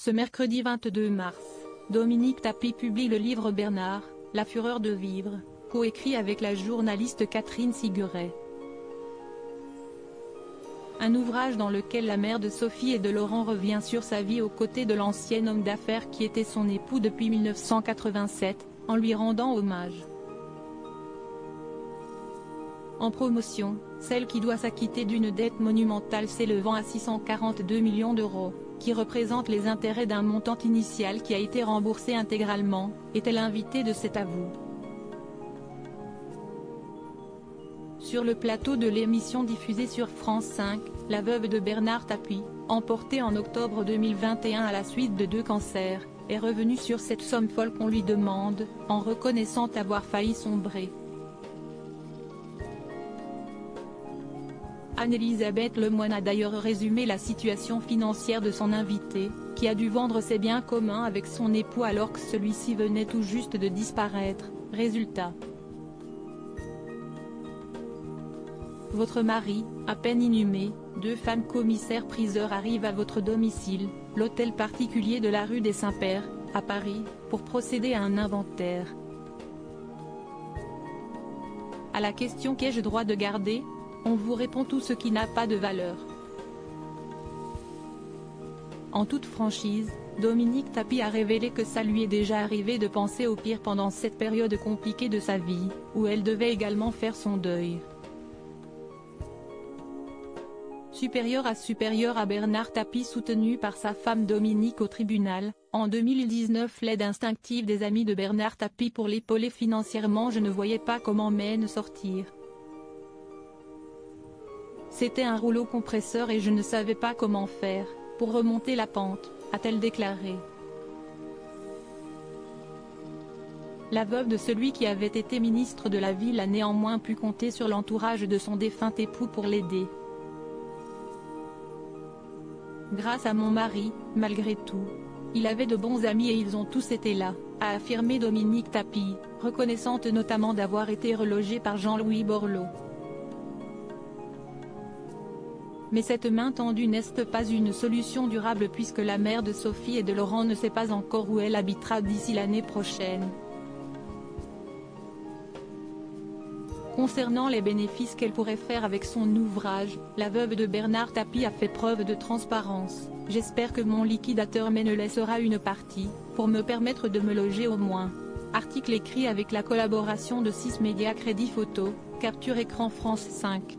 Ce mercredi 22 mars, Dominique Tapie publie le livre Bernard, La fureur de vivre, coécrit avec la journaliste Catherine Siguret. Un ouvrage dans lequel la mère de Sophie et de Laurent revient sur sa vie aux côtés de l'ancien homme d'affaires qui était son époux depuis 1987, en lui rendant hommage. En promotion, celle qui doit s'acquitter d'une dette monumentale s'élevant à 642 millions d'euros, qui représente les intérêts d'un montant initial qui a été remboursé intégralement, était l'invitée de cet avou. Sur le plateau de l'émission diffusée sur France 5, la veuve de Bernard Tapie, emportée en octobre 2021 à la suite de 2 cancers, est revenue sur cette somme folle qu'on lui demande, en reconnaissant avoir failli sombrer. Anne-Elisabeth Lemoine a d'ailleurs résumé la situation financière de son invité, qui a dû vendre ses biens communs avec son époux alors que celui-ci venait tout juste de disparaître. Résultat. Votre mari, à peine inhumé, 2 femmes commissaires-priseurs arrivent à votre domicile, l'hôtel particulier de la rue des Saints-Pères, à Paris, pour procéder à un inventaire. À la question qu'ai-je droit de garder ? On vous répond tout ce qui n'a pas de valeur. En toute franchise, Dominique Tapie a révélé que ça lui est déjà arrivé de penser au pire pendant cette période compliquée de sa vie, où elle devait également faire son deuil. Supérieur à Bernard Tapie soutenu par sa femme Dominique au tribunal, en 2019 l'aide instinctive des amis de Bernard Tapie pour l'épauler financièrement. Je ne voyais pas comment m'en sortir. C'était un rouleau compresseur et je ne savais pas comment faire, pour remonter la pente, a-t-elle déclaré. La veuve de celui qui avait été ministre de la Ville a néanmoins pu compter sur l'entourage de son défunt époux pour l'aider. Grâce à mon mari, malgré tout. Il avait de bons amis et ils ont tous été là, a affirmé Dominique Tapie, reconnaissante notamment d'avoir été relogée par Jean-Louis Borloo. Mais cette main tendue n'est pas une solution durable puisque la mère de Sophie et de Laurent ne sait pas encore où elle habitera d'ici l'année prochaine. Concernant les bénéfices qu'elle pourrait faire avec son ouvrage, la veuve de Bernard Tapie a fait preuve de transparence. J'espère que mon liquidateur me laissera une partie, pour me permettre de me loger au moins. Article écrit avec la collaboration de 6 médias Crédit Photo, Capture Écran France 5.